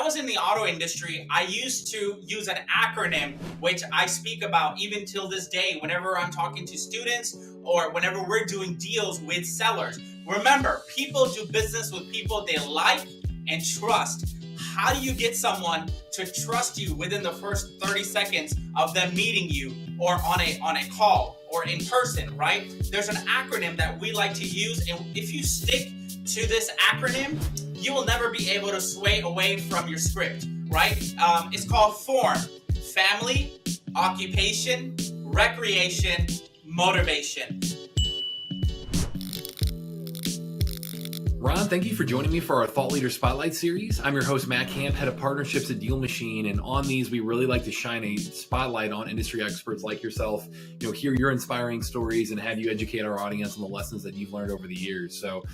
was in the auto industry, I used to use an acronym, which I speak about even till this day, whenever I'm talking to students or whenever we're doing deals with sellers. Remember, people do business with people they like and trust. How do you get someone to trust you within the first 30 seconds of them meeting you or on a call or in person, right? There's an acronym that we like to use, and if you stick to this acronym, you will never be able to sway away from your script, right? It's called FORM: family, occupation, recreation, motivation. Ron, thank you for joining me for our Thought Leader Spotlight series. I'm your host, Matt Camp, head of partnerships at DealMachine, and on these, we really like to shine a spotlight on industry experts like yourself, hear your inspiring stories and have you educate our audience on the lessons that you've learned over the years. So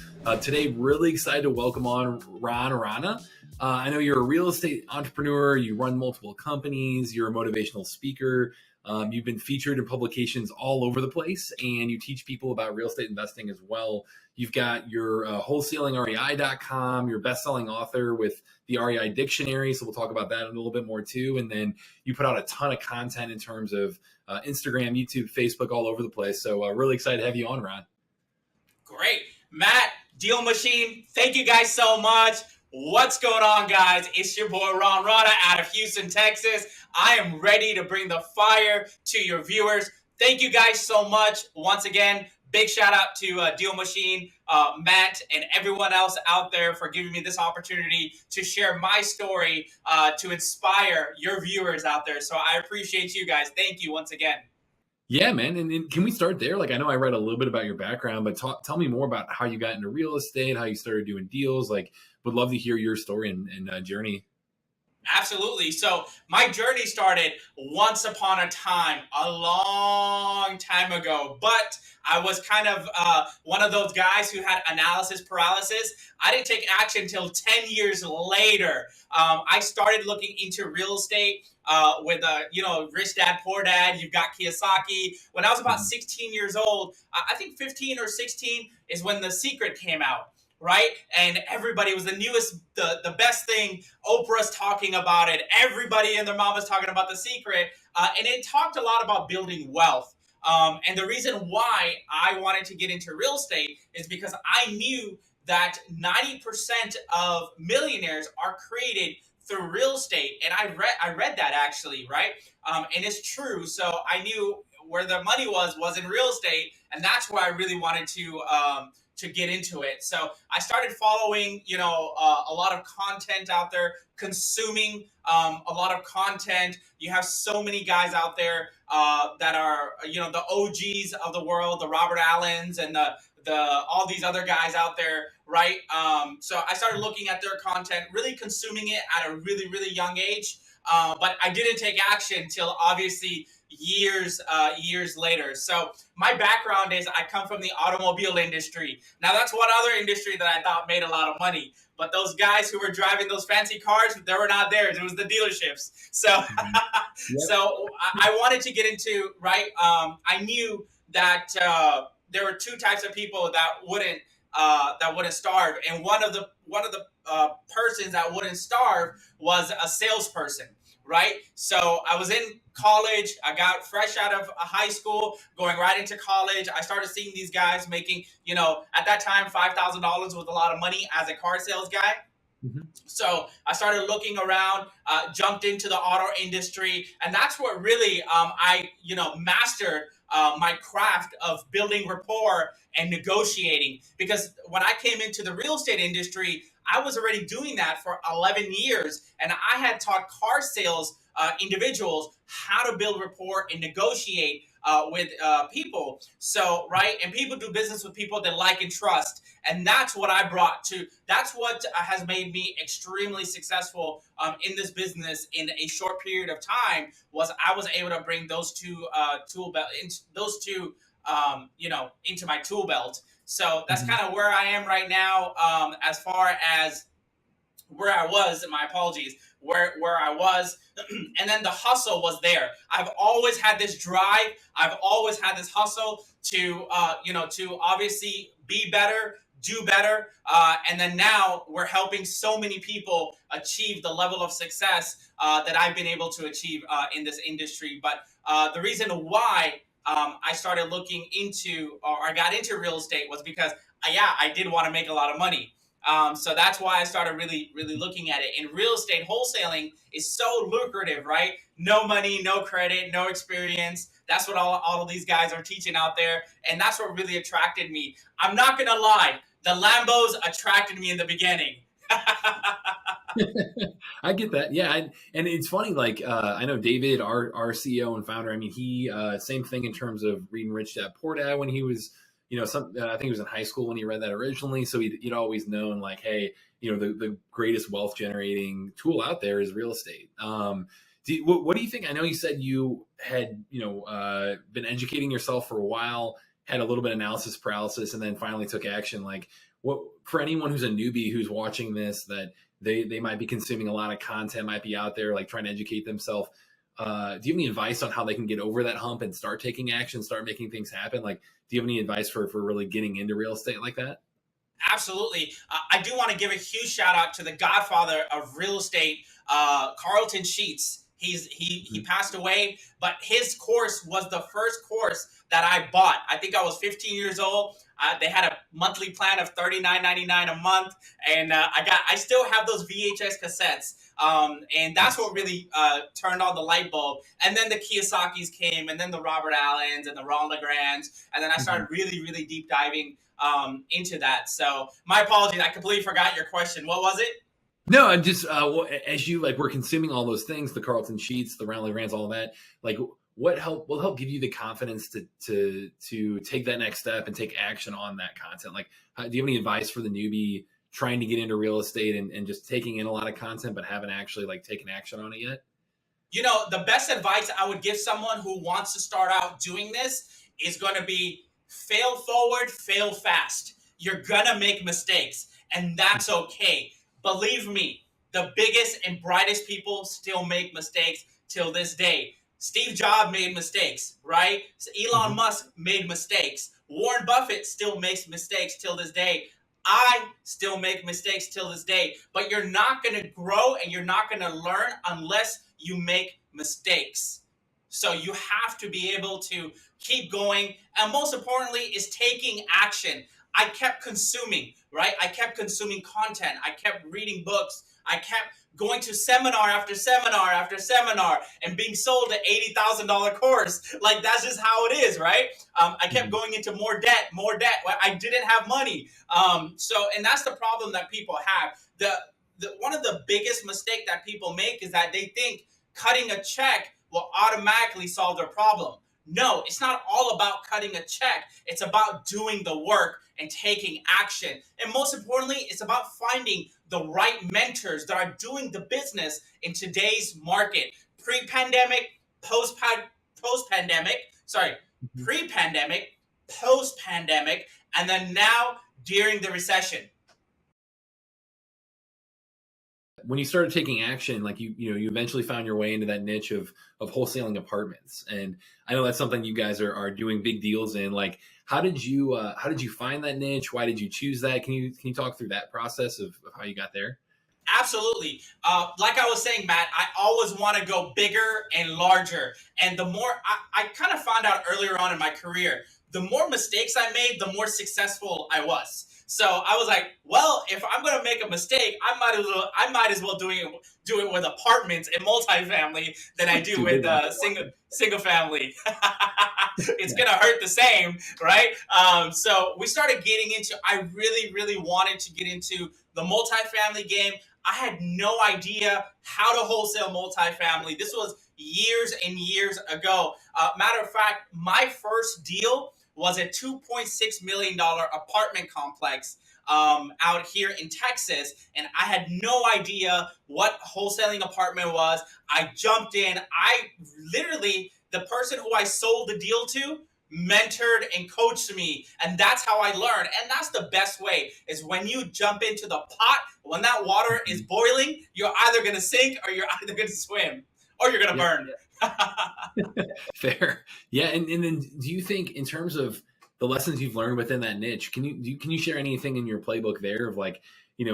today, really excited to welcome on Ron Rana. I know you're a real estate entrepreneur, you run multiple companies, you're a motivational speaker. You've been featured in publications all over the place, and you teach people about real estate investing as well. You've got your wholesalingrei.com, your best-selling author with the REI Dictionary, so we'll talk about that a little bit more too. And then you put out a ton of content in terms of Instagram, YouTube, Facebook, all over the place. So really excited to have you on, Ron. Great. Matt, DealMachine, thank you guys so much. What's going on, guys? It's your boy Ron Rana out of Houston, Texas. I am ready to bring the fire to your viewers. Thank you guys so much. Once again, big shout out to DealMachine, Matt, and everyone else out there for giving me this opportunity to share my story to inspire your viewers out there. So I appreciate you guys. Thank you once again. Yeah, man. And can we start there? I know I read a little bit about your background, but tell me more about how you got into real estate, how you started doing deals. Would love to hear your story and journey. Absolutely. So my journey started once upon a time, a long time ago, but I was kind of one of those guys who had analysis paralysis. I didn't take action until 10 years later. I started looking into real estate with Rich Dad, Poor Dad. You've got Kiyosaki. When I was about 16 years old, I think 15 or 16 is when The Secret came out. Right? And everybody was the newest, the best thing. Oprah's talking about it. Everybody and their mom was talking about The Secret. And it talked a lot about building wealth. And the reason why I wanted to get into real estate is because I knew that 90% of millionaires are created through real estate. And I read that actually, right? And it's true. So I knew where the money was in real estate. And that's why I really wanted to get into it. So I started following, a lot of content out there, consuming a lot of content. You have so many guys out there that are, the OGs of the world, the Robert Allens and the all these other guys out there, right? So I started looking at their content, really consuming it at a really, really young age. But I didn't take action till obviously years later. So my background is I come from the automobile industry. Now that's one other industry that I thought made a lot of money. But those guys who were driving those fancy cars, they were not theirs. It was the dealerships. So, so I wanted to get into, right? I knew that there were two types of people that wouldn't starve, and one of the persons that wouldn't starve was a salesperson. Right? So I was in college. I got fresh out of high school, going right into college. I started seeing these guys making, at that time, $5,000 was a lot of money as a car sales guy. Mm-hmm. So I started looking around, jumped into the auto industry. And that's what really I mastered my craft of building rapport and negotiating. Because when I came into the real estate industry, I was already doing that for 11 years, and I had taught car sales individuals how to build rapport and negotiate with people. So, right, and people do business with people they like and trust, and that's what I brought to. That's what has made me extremely successful in this business in a short period of time. Was I was able to bring those two into my tool belt. So that's kind of where I am right now. As far as where I was, my apologies, where I was, and then the hustle was there. I've always had this drive. I've always had this hustle to obviously be better, do better. And then now we're helping so many people achieve the level of success that I've been able to achieve in this industry. But the reason why I started looking into, or I got into real estate, was because, I did want to make a lot of money. So that's why I started really looking at it. In real estate, wholesaling is so lucrative, right? No money, no credit, no experience. That's what all of these guys are teaching out there. And that's what really attracted me. I'm not going to lie. The Lambos attracted me in the beginning. I get that. Yeah. And it's funny, like, I know David, our CEO and founder, I mean, he, same thing in terms of reading Rich Dad Poor Dad when he was, I think he was in high school when he read that originally. So he'd always known, like, hey, the greatest wealth generating tool out there is real estate. What do you think? I know you said you had, been educating yourself for a while, had a little bit of analysis paralysis, and then finally took action. Like, what, for anyone who's a newbie who's watching this, that they might be consuming a lot of content, might be out there like trying to educate themselves. Do you have any advice on how they can get over that hump and start taking action, start making things happen? Like, do you have any advice for really getting into real estate like that? Absolutely. I do want to give a huge shout out to the godfather of real estate, Carlton Sheets. He passed away, but his course was the first course that I bought. I think I was 15 years old. They had a monthly plan of $39.99 a month, and I still have those VHS cassettes. And that's what really turned on the light bulb. And then the Kiyosaki's came, and then the Robert Allens and the Ron Legrands, and then I started really deep diving into that. So my apologies, I completely forgot your question. What was it? No, I'm just as you were consuming all those things, the Carlton Sheets, the Ron Legrands, all that. Like, what will help give you the confidence to take that next step and take action on that content? Like, do you have any advice for the newbie trying to get into real estate and just taking in a lot of content but haven't actually taken action on it yet? The best advice I would give someone who wants to start out doing this is going to be fail forward, fail fast. You're going to make mistakes, and that's okay. Believe me, the biggest and brightest people still make mistakes till this day. Steve Jobs made mistakes, right? So Elon Musk made mistakes. Warren Buffett still makes mistakes till this day. I still make mistakes till this day. But you're not going to grow and you're not going to learn unless you make mistakes. So you have to be able to keep going. And most importantly is taking action. I kept consuming, right? I kept consuming content. I kept reading books. I kept going to seminar after seminar after seminar and being sold an $80,000 course. Like, that's just how it is, right? I kept going into more debt. I didn't have money. And that's the problem that people have. One of the biggest mistakes that people make is that they think cutting a check will automatically solve their problem. No, it's not all about cutting a check. It's about doing the work and taking action. And most importantly, it's about finding the right mentors that are doing the business in today's market. Pre-pandemic, post-pandemic, pre-pandemic, post-pandemic, and then now during the recession. When you started taking action, like you eventually found your way into that niche of wholesaling apartments, and I know that's something you guys are doing big deals in. Like, how did you find that niche? Why did you choose that? Can you talk through that process of how you got there? Absolutely. Like I was saying, Matt, I always want to go bigger and larger. And the more I kind of found out earlier on in my career, the more mistakes I made, the more successful I was. So I was like, well, if I'm going to make a mistake, I might as well do it with apartments and multifamily than I do with single family. It's going to hurt the same, right? So we started getting into, I really wanted to get into the multifamily game. I had no idea how to wholesale multifamily. This was years and years ago. Matter of fact, my first deal was a $2.6 million apartment complex out here in Texas. And I had no idea what wholesaling apartment was. I jumped in. The person who I sold the deal to mentored and coached me. And that's how I learned. And that's the best way, is when you jump into the pot, when that water is boiling, you're either going to sink or you're either going to swim or you're going to burn. Fair. Yeah. And then do you think, in terms of the lessons you've learned within that niche. Can you share anything in your playbook there of like,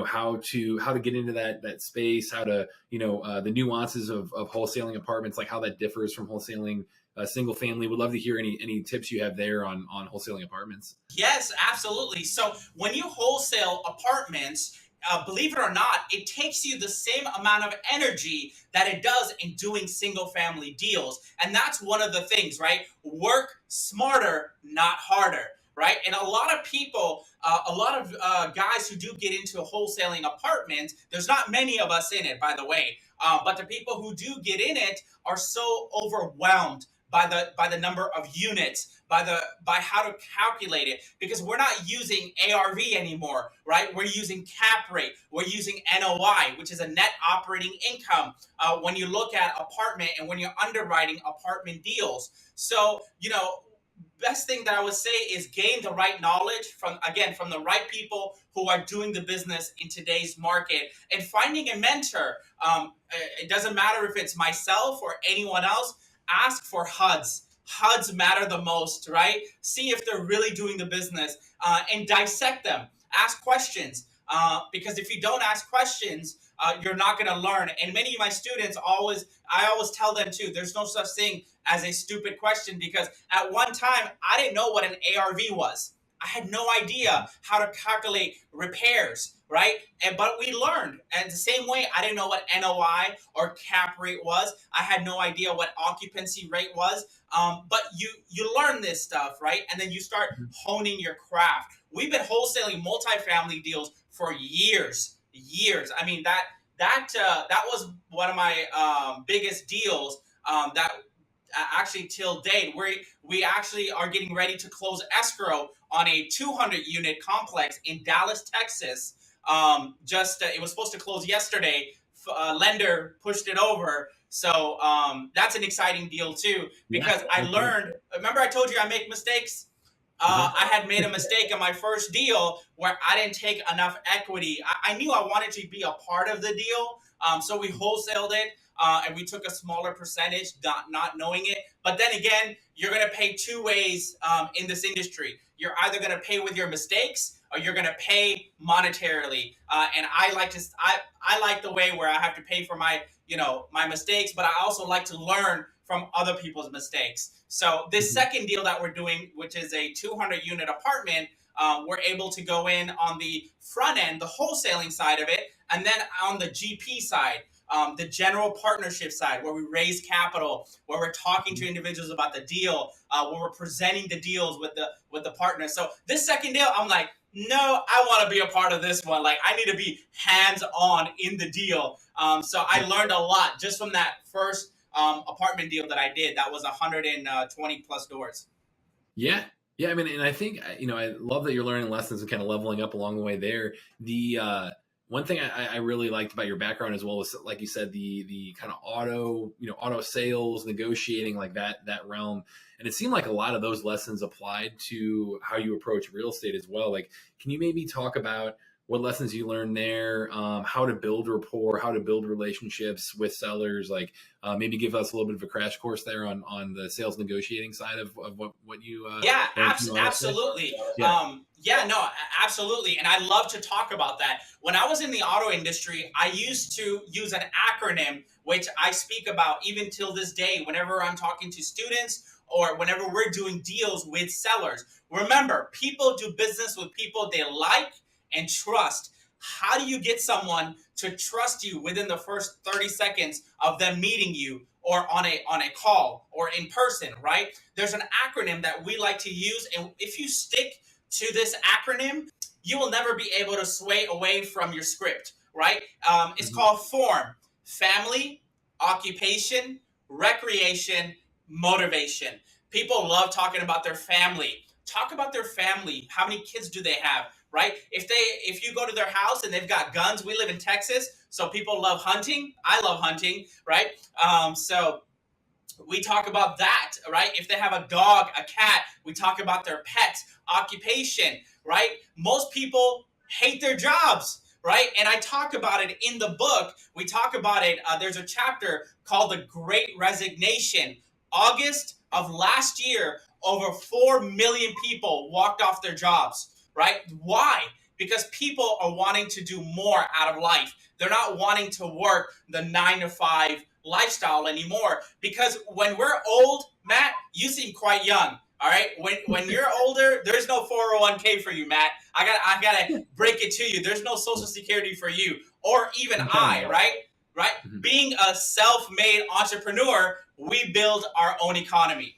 how to get into that space, how to, the nuances of wholesaling apartments, like how that differs from wholesaling single family? Would love to hear any tips you have there on wholesaling apartments. Yes, absolutely. So when you wholesale apartments, believe it or not, it takes you the same amount of energy that it does in doing single family deals. And that's one of the things, right? Work smarter, not harder. Right. And a lot of people, a lot of guys who do get into wholesaling apartments, there's not many of us in it, by the way. But the people who do get in it are so overwhelmed by the number of units, by how to calculate it, because we're not using ARV anymore, right? We're using cap rate, we're using NOI, which is a net operating income. When you look at apartment and when you're underwriting apartment deals, so best thing that I would say is gain the right knowledge from the right people who are doing the business in today's market, and finding a mentor. It doesn't matter if it's myself or anyone else. Ask for HUDs. HUDs matter the most, right? See if they're really doing the business, and dissect them. Ask questions, because if you don't ask questions, you're not going to learn. And many of my students I always tell them too, there's no such thing as a stupid question, because at one time I didn't know what an ARV was. I had no idea how to calculate repairs, right? But we learned. And the same way, I didn't know what NOI or cap rate was. I had no idea what occupancy rate was. But you learn this stuff, right? And then you start honing your craft. We've been wholesaling multifamily deals for years. I mean, that was one of my biggest deals, that actually till date. We actually are getting ready to close escrow on a 200 unit complex in Dallas, Texas. It was supposed to close yesterday. Lender pushed it over. So that's an exciting deal too, because I learned. Remember, I told you I make mistakes. I had made a mistake in my first deal where I didn't take enough equity. I knew I wanted to be a part of the deal, so we wholesaled it, and we took a smaller percentage, not knowing it. But then again, you're going to pay two ways in this industry. You're either going to pay with your mistakes, or you're going to pay monetarily. And I like the way where I have to pay for my mistakes, but I also like to learn from other people's mistakes. So this second deal that we're doing, which is a 200 unit apartment, we're able to go in on the front end, the wholesaling side of it, and then on the GP side, the general partnership side, where we raise capital, where we're talking to individuals about the deal, where we're presenting the deals with the partners. So this second deal, I'm like, no, I want to be a part of this one. Like, I need to be hands-on in the deal. So I learned a lot just from that first apartment deal that I did. That was 120 plus doors. Yeah. I mean, and I think, I love that you're learning lessons and kind of leveling up along the way there. The one thing I really liked about your background as well was, like you said, the kind of auto sales, negotiating, like that realm. And it seemed like a lot of those lessons applied to how you approach real estate as well. Like, can you maybe talk about what lessons you learned there, how to build rapport, how to build relationships with sellers, like maybe give us a little bit of a crash course there on the sales negotiating side of what you absolutely. Absolutely. And I love to talk about that. When I was in the auto industry, I used to use an acronym, which I speak about even till this day whenever I'm talking to students or whenever we're doing deals with sellers. Remember, people do business with people they like and trust. How do you get someone to trust you within the first 30 seconds of them meeting you, or on a call or in person, right? There's an acronym that we like to use, and if you stick to this acronym, you will never be able to sway away from your script, right? It's called FORM: family, occupation, recreation, motivation. People love talking about their family. Talk about their family. How many kids do they have, right? If you go to their house and they've got guns, we live in Texas, so people love hunting. I love hunting, right? So we talk about that, right? If they have a dog, a cat, we talk about their pets, occupation, right? Most people hate their jobs, right? And I talk about it in the book. We talk about it. There's a chapter called The Great Resignation. August of last year, over 4 million people walked off their jobs, right? Why? Because people are wanting to do more out of life. They're not wanting to work the 9 to 5 lifestyle anymore. Because when we're old, Matt, you seem quite young. All right. When you're older, there's no 401k for you, Matt. I gotta break it to you. There's no social security for you, or even I, right? Right? Mhm. Being a self-made entrepreneur, we build our own economy.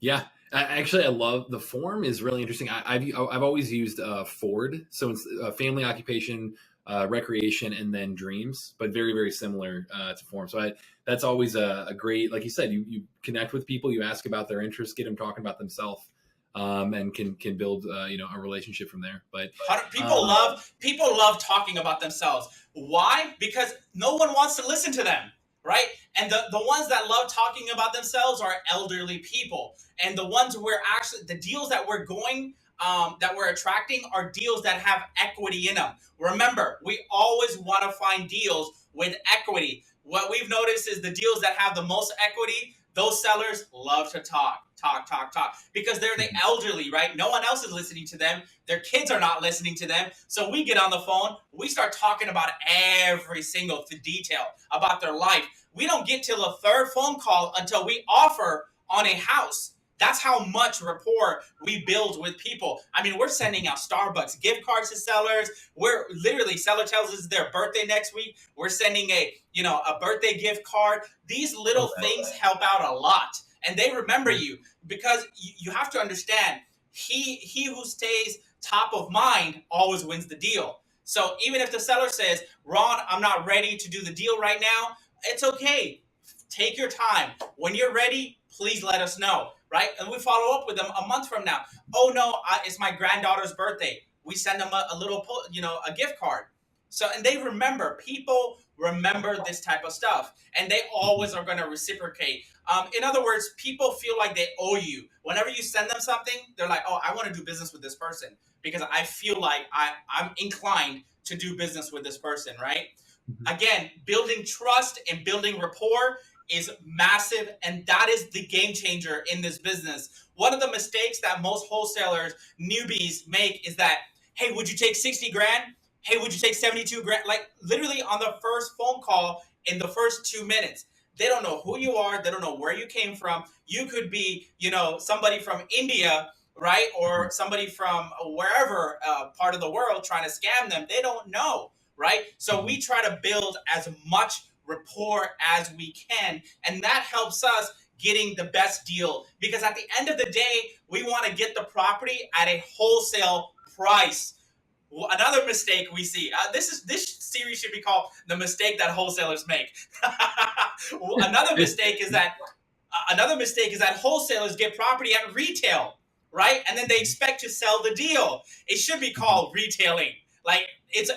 Yeah. Actually, I love the form is really interesting. I've always used Ford, so it's family, occupation, recreation, and then dreams, but very very similar to form. So that's always a great, like you said, you connect with people, you ask about their interests, get them talking about themselves, and can build a relationship from there. But People love talking about themselves. Why? Because no one wants to listen to them, right? And the ones that love talking about themselves are elderly people. And the ones we're actually, the deals that we're going, that we're attracting are deals that have equity in them. Remember, we always want to find deals with equity. What we've noticed is the deals that have the most equity, those sellers love to talk because they're the elderly, right? No one else is listening to them. Their kids are not listening to them. So we get on the phone, we start talking about every single detail about their life. We don't get till a third phone call until we offer on a house. That's how much rapport we build with people. I mean, we're sending out Starbucks gift cards to sellers. We're literally, seller tells us it's their birthday next week. We're sending a birthday gift card. These little things help out a lot. And they remember you because you have to understand, he who stays top of mind always wins the deal. So even if the seller says, Ron, I'm not ready to do the deal right now, it's okay. Take your time. When you're ready, please let us know, right? And we follow up with them a month from now. Oh no, it's my granddaughter's birthday. We send them a little, a gift card. So, and they remember, people remember this type of stuff, and they always are going to reciprocate. In other words, people feel like they owe you. Whenever you send them something, they're like, oh, I want to do business with this person because I feel like I'm inclined to do business with this person, right? Again, building trust and building rapport is massive, and that is the game changer in this business. One of the mistakes that most wholesalers, newbies make is that, hey, would you take 60 grand? Hey, would you take 72 grand? Like literally on the first phone call in the first 2 minutes. They don't know who you are. They don't know where you came from. You could be, somebody from India, right? Or somebody from wherever part of the world trying to scam them. They don't know, right? So we try to build as much rapport as we can, and that helps us getting the best deal, because at the end of the day, we want to get the property at a wholesale price. Another mistake we see, this series should be called The Mistake That Wholesalers Make. Another mistake is that wholesalers get property at retail, right? And then they expect to sell the deal. It should be called retailing. Like it's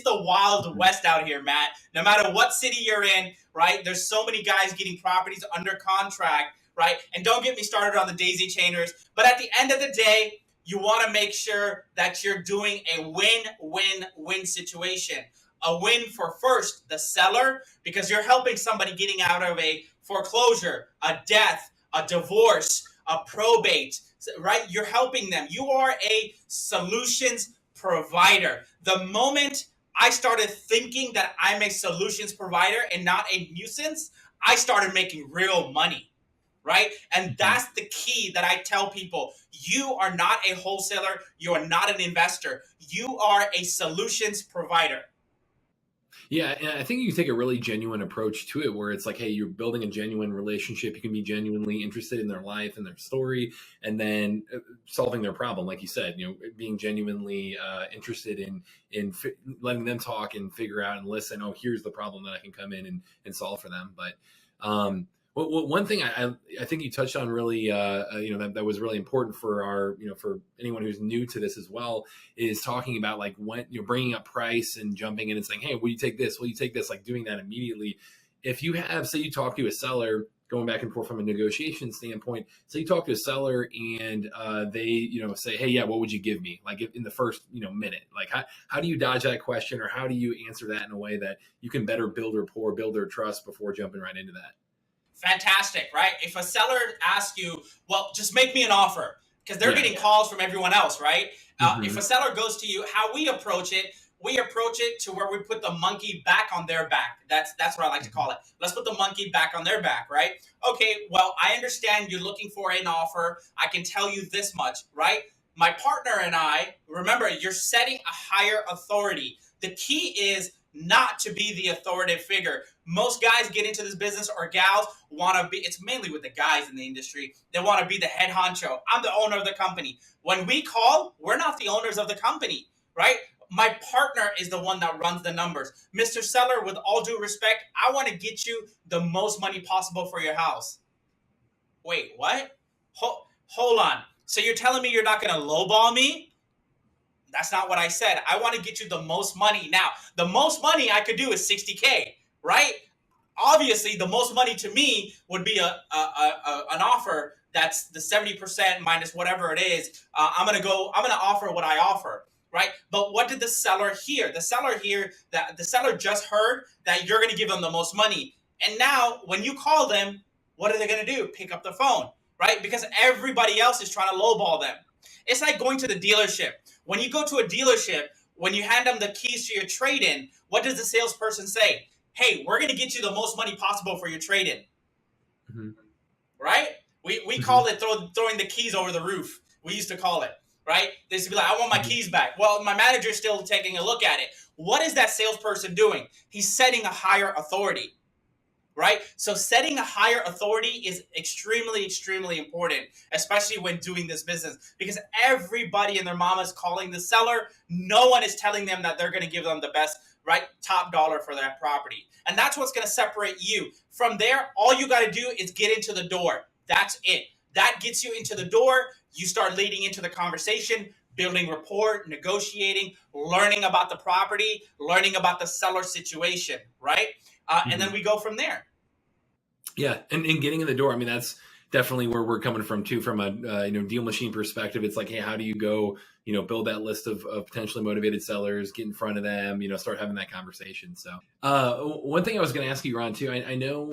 the wild west out here, Matt. No matter what city you're in, right? There's so many guys getting properties under contract, right? And don't get me started on the daisy chainers. But at the end of the day, you want to make sure that you're doing a win-win-win situation. A win for first the seller, because you're helping somebody getting out of a foreclosure, a death, a divorce, a probate, right? You're helping them. You are a solutions provider. The moment I started thinking that I'm a solutions provider and not a nuisance, I started making real money, right? And that's the key that I tell people. You are not a wholesaler. You are not an investor. You are a solutions provider. Yeah, and I think you take a really genuine approach to it where it's like, hey, you're building a genuine relationship. You can be genuinely interested in their life and their story, and then solving their problem, like you said, being genuinely interested in letting them talk and figure out and listen. Oh, here's the problem that I can come in and solve for them. But one thing I think you touched on really, that was really important for our, for anyone who's new to this as well, is talking about like when you're bringing up price and jumping in and saying, hey, will you take this? Will you take this? Like doing that immediately. If you have, say you talk to a seller, going back and forth from a negotiation standpoint, so you talk to a seller and they, say, hey, yeah, what would you give me? Like in the first, minute, like how do you dodge that question, or how do you answer that in a way that you can better build rapport, build their trust before jumping right into that? Fantastic, right? If a seller asks you, well, just make me an offer, because they're Yeah. getting calls from everyone else, right? If Hmm. a seller goes to you, how we approach it to where we put the monkey back on their back. That's what I like to call it. Let's put the monkey back on their back, right? Okay, well, I understand you're looking for an offer. I can tell you this much, right? My partner and I, remember, you're setting a higher authority. The key is not to be the authoritative figure. Most guys get into this business, or gals want to be, it's mainly with the guys in the industry, they want to be the head honcho. I'm the owner of the company. When we call, we're not the owners of the company, right? My partner is the one that runs the numbers. Mr. Seller, with all due respect, I want to get you the most money possible for your house. Wait, what? Hold on. So you're telling me you're not going to lowball me? That's not what I said. I want to get you the most money. Now, the most money I could do is 60K, right? Obviously, the most money to me would be an offer that's the 70% minus whatever it is. I'm going to offer what I offer, right? But what did the seller hear? The seller just heard that you're going to give them the most money. And now when you call them, what are they going to do? Pick up the phone, right? Because everybody else is trying to lowball them. It's like going to the dealership. When you go to a dealership, when you hand them the keys to your trade-in, what does the salesperson say? Hey, we're going to get you the most money possible for your trade-in, Hmm. right? We Hmm. call it throwing the keys over the roof. We used to call it, right? They used to be like, I want my Hmm. keys back. Well, my manager's still taking a look at it. What is that salesperson doing? He's setting a higher authority, right? So setting a higher authority is extremely, extremely important, especially when doing this business, because everybody and their mama is calling the seller. No one is telling them that they're going to give them the best, right, top dollar for that property. And that's what's going to separate you. From there, all you got to do is get into the door. That's it. That gets you into the door. You start leading into the conversation, building rapport, negotiating, learning about the property, learning about the seller situation, right? And then we go from there. Yeah, and getting in the door. I mean, that's definitely where we're coming from too. From a DealMachine perspective, it's like, hey, how do you go, build that list of potentially motivated sellers, get in front of them, start having that conversation. So, one thing I was going to ask you, Ron, too. I know,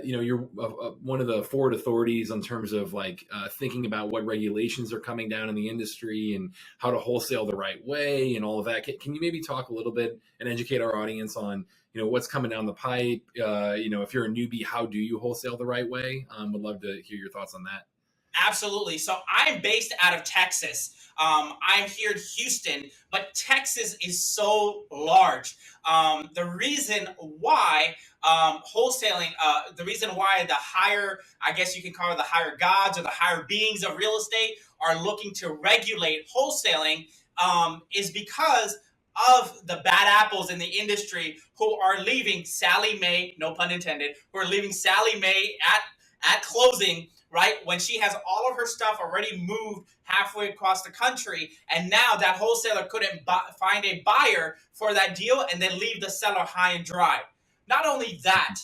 you're one of the forward authorities in terms of like thinking about what regulations are coming down in the industry and how to wholesale the right way and all of that. Can you maybe talk a little bit and educate our audience on what's coming down the pipe? If you're a newbie, how do you wholesale the right way? Would love to hear your thoughts on that. Absolutely. So I'm based out of Texas. I'm here in Houston, but Texas is so large. The reason why the reason why the higher, I guess you can call it the higher gods or the higher beings of real estate are looking to regulate wholesaling is because of the bad apples in the industry who are leaving Sally Mae, no pun intended, who are leaving Sally Mae at closing, right? When she has all of her stuff already moved halfway across the country, and now that wholesaler couldn't find a buyer for that deal and then leave the seller high and dry. Not only that,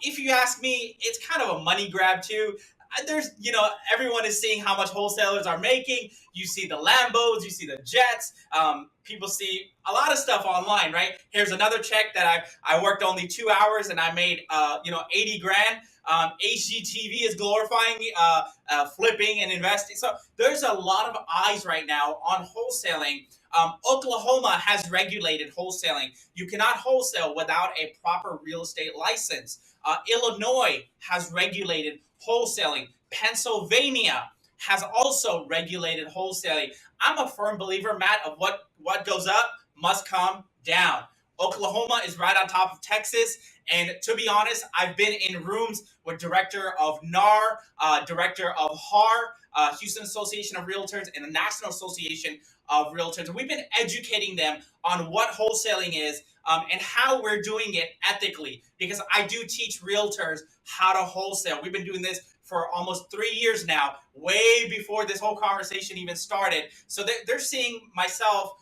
if you ask me, it's kind of a money grab too. There's, everyone is seeing how much wholesalers are making. You see the Lambos, you see the jets. People see a lot of stuff online, right? Here's another check that I worked only 2 hours and I made, 80 grand. HGTV is glorifying flipping and investing. So there's a lot of eyes right now on wholesaling. Oklahoma has regulated wholesaling. You cannot wholesale without a proper real estate license. Illinois has regulated wholesaling. Pennsylvania has also regulated wholesaling. I'm a firm believer, Matt, of what goes up must come down. Oklahoma is right on top of Texas. And to be honest, I've been in rooms with director of NAR, director of HAR, Houston Association of Realtors, and the National Association of Realtors. And we've been educating them on what wholesaling is and how we're doing it ethically. Because I do teach realtors how to wholesale. We've been doing this for almost 3 years now, way before this whole conversation even started. So they're seeing myself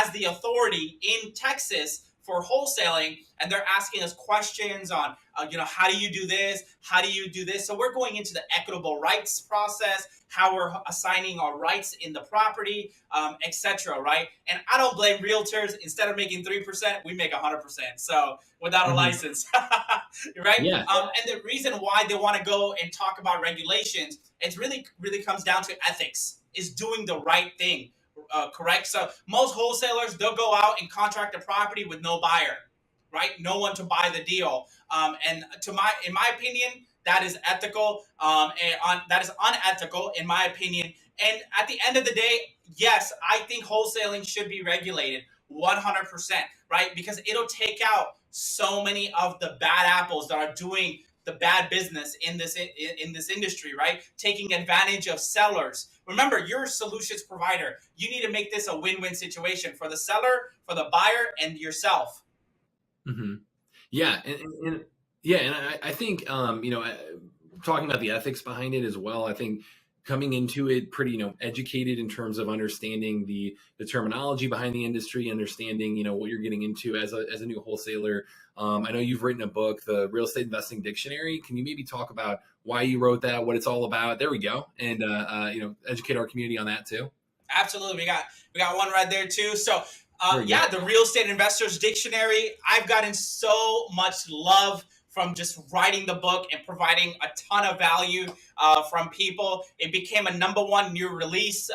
as the authority in Texas for wholesaling, and they're asking us questions on, how do you do this? How do you do this? So we're going into the equitable rights process, how we're assigning our rights in the property, etc. Right? And I don't blame realtors. Instead of making 3%, we make 100%. So without a Mhm. license. right? Yeah. And the reason why they want to go and talk about regulations, it's really comes down to ethics, is doing the right thing, correct? So most wholesalers, they'll go out and contract a property with no buyer, right? No one to buy the deal. And in my opinion, that is ethical. That is unethical, in my opinion. And at the end of the day, yes, I think wholesaling should be regulated 100%, right? Because it'll take out so many of the bad apples that are doing the bad business in this industry, right? Taking advantage of sellers. Remember, you're a solutions provider. You need to make this a win-win situation for the seller, for the buyer, and yourself. Mm-hmm. Yeah, and I think talking about the ethics behind it as well. I think coming into it pretty educated in terms of understanding the terminology behind the industry, understanding what you're getting into as a new wholesaler. I know you've written a book, the Real Estate Investing Dictionary. Can you maybe talk about why you wrote that, what it's all about? There we go, and educate our community on that too. Absolutely, we got one right there too. So the Real Estate Investors Dictionary. I've gotten so much love from just writing the book and providing a ton of value from people. It became a #1 new release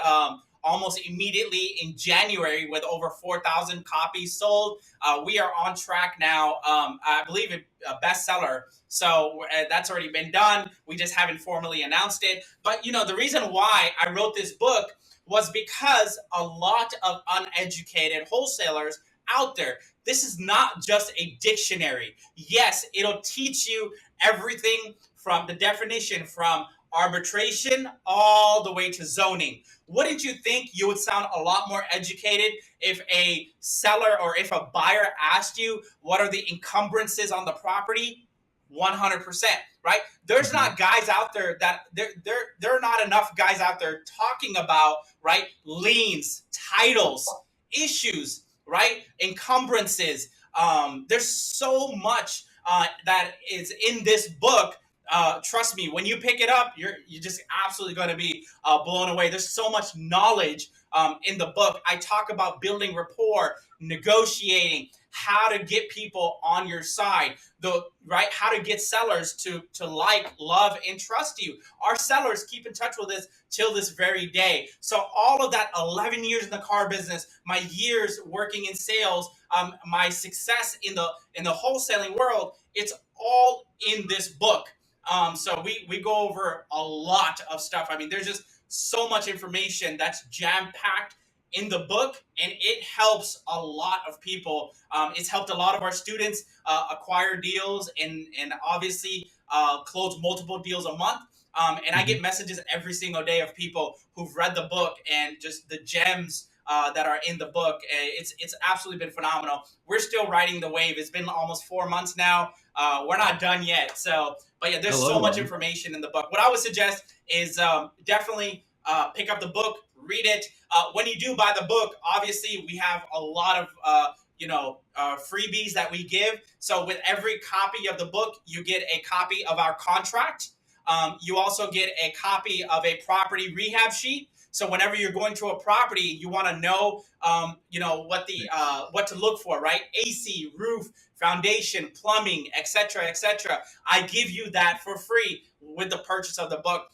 almost immediately in January with over 4,000 copies sold. We are on track now. I believe a bestseller. So that's already been done. We just haven't formally announced it. But the reason why I wrote this book was because a lot of uneducated wholesalers out there. This is not just a dictionary. Yes, it'll teach you everything from the definition from arbitration all the way to zoning. Wouldn't you think you would sound a lot more educated if a seller or if a buyer asked you what are the encumbrances on the property? 100%, right? There's not guys out there that there are not enough guys out there talking about, right, liens, titles, issues, right, encumbrances. There's so much that is in this book. Trust me, when you pick it up, you're just absolutely going to be blown away. There's so much knowledge in the book. I talk about building rapport, negotiating, how to get people on your side, how to get sellers to like, love, and trust you. Our sellers keep in touch with us till this very day. So all of that 11 years in the car business, my years working in sales, my success in the wholesaling world, it's all in this book. So we go over a lot of stuff. I mean, there's just so much information that's jam-packed in the book, and it helps a lot of people. It's helped a lot of our students acquire deals and obviously close multiple deals a month. And I get messages every single day of people who've read the book and just the gems that are in the book. It's absolutely been phenomenal. We're still riding the wave. It's been almost 4 months now. We're not done yet. But yeah, there's so much information in the book. What I would suggest is definitely pick up the book, read it. When you do buy the book, obviously we have a lot of freebies that we give. So with every copy of the book, you get a copy of our contract. You also get a copy of a property rehab sheet. So whenever you're going to a property, you want to know, what to look for, right? AC, roof, foundation, plumbing, etc., etc. I give you that for free with the purchase of the book.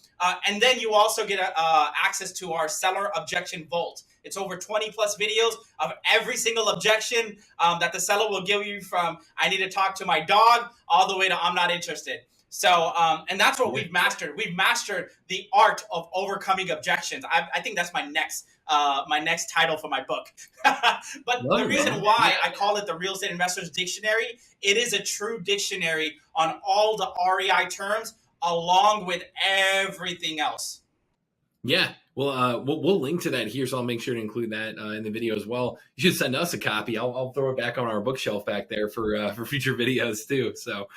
And then you also get access to our seller objection vault. It's over 20 plus videos of every single objection that the seller will give you, from I need to talk to my dog all the way to I'm not interested. So, and that's what we've mastered. We've mastered the art of overcoming objections. I think that's my next title for my book. But the reason why I call it the Real Estate Investors Dictionary, it is a true dictionary on all the REI terms, along with everything else. Yeah. Well, we'll link to that here, so I'll make sure to include that in the video as well. You should send us a copy. I'll throw it back on our bookshelf back there for future videos too. So,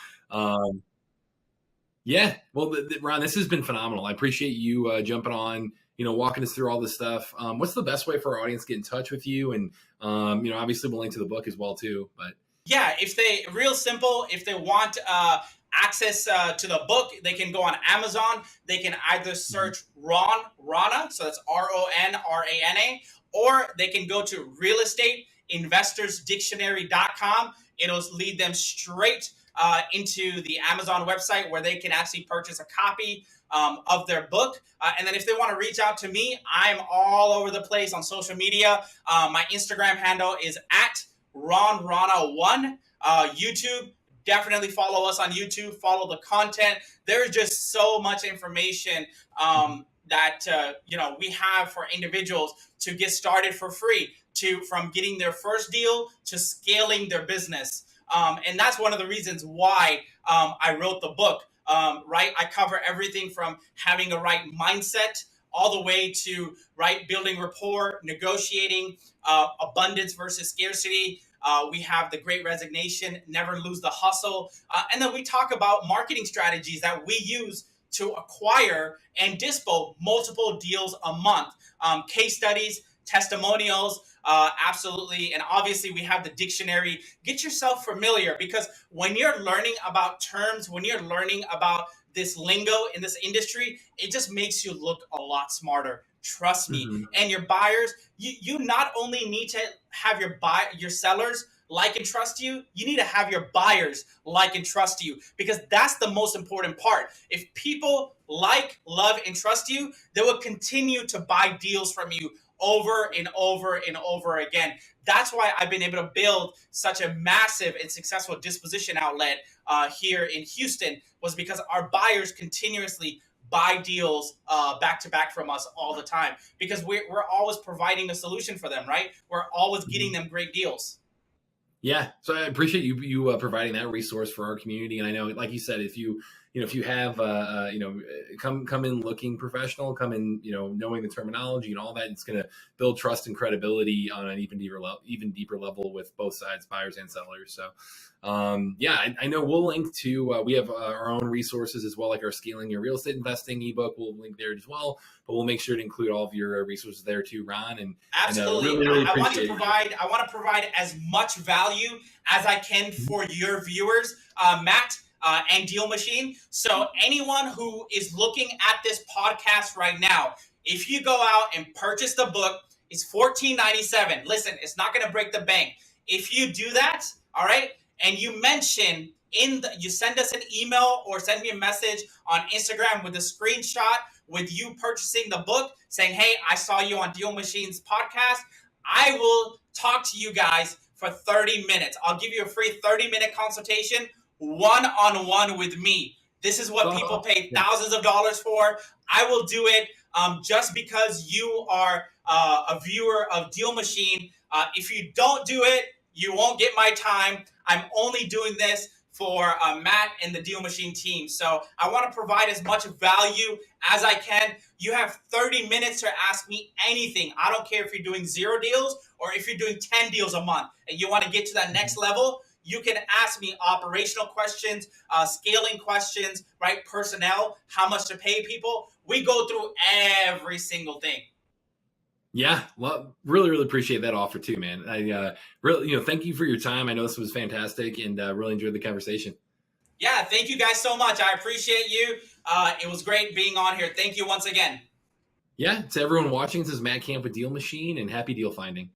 yeah. Well, Ron, this has been phenomenal. I appreciate you jumping on, walking us through all this stuff. What's the best way for our audience to get in touch with you? And, obviously we'll link to the book as well too, but. Yeah, real simple, if they want access to the book, they can go on Amazon. They can either search Ron Rana, so that's RONRANA, or they can go to realestateinvestorsdictionary.com. It'll lead them straight into the Amazon website where they can actually purchase a copy of their book. And then if they want to reach out to me, I'm all over the place on social media. My Instagram handle is at Ron Rana 1. YouTube, definitely follow us on YouTube. Follow the content. There's just so much information that we have for individuals to get started for free, from getting their first deal to scaling their business. And that's one of the reasons why I wrote the book. Right, I cover everything from having a right mindset all the way to building rapport, negotiating, abundance versus scarcity. We have the Great Resignation, never lose the hustle, and then we talk about marketing strategies that we use to acquire and dispo multiple deals a month. Case studies, testimonials, absolutely. And obviously we have the dictionary. Get yourself familiar, because when you're learning about terms, when you're learning about this lingo in this industry, it just makes you look a lot smarter. Trust me. Mm-hmm. And your buyers, you not only need to have your sellers like and trust you, you need to have your buyers like and trust you, because that's the most important part. If people like, love, and trust you, they will continue to buy deals from you over and over and over again. That's why I've been able to build such a massive and successful disposition outlet here in Houston, was because our buyers continuously buy deals back to back from us all the time, because we're always providing a solution for them, right? We're always getting them great deals. Yeah, so I appreciate you providing that resource for our community. And I know, like you said, if you have come in looking professional, come in knowing the terminology and all that, it's going to build trust and credibility on an even deeper level with both sides, buyers and sellers. So I know we'll link to we have our own resources as well, like our Scaling Your Real Estate Investing ebook. We'll link there as well, but we'll make sure to include all of your resources there too, Ron. And absolutely, really I want to provide as much value as I can for your viewers, Matt. And DealMachine. So anyone who is looking at this podcast right now, if you go out and purchase the book, it's $14.97. Listen, it's not going to break the bank. If you do that, all right, and you mention you send us an email or send me a message on Instagram with a screenshot with you purchasing the book, saying, "Hey, I saw you on DealMachine's podcast," I will talk to you guys for 30 minutes. I'll give you a free 30-minute consultation, one-on-one with me. This is what people pay thousands of dollars for. I will do it just because you are a viewer of DealMachine. If you don't do it, you won't get my time. I'm only doing this for Matt and the DealMachine team. So I want to provide as much value as I can. You have 30 minutes to ask me anything. I don't care if you're doing 0 deals or if you're doing 10 deals a month and you want to get to that next level. You can ask me operational questions, scaling questions, right? Personnel, how much to pay people. We go through every single thing. Yeah, well, really appreciate that offer too, man. I really, thank you for your time. I know this was fantastic, and really enjoyed the conversation. Yeah, thank you guys so much. I appreciate you. It was great being on here. Thank you once again. Yeah, to everyone watching, this is Matt Camp with DealMachine, and happy deal finding.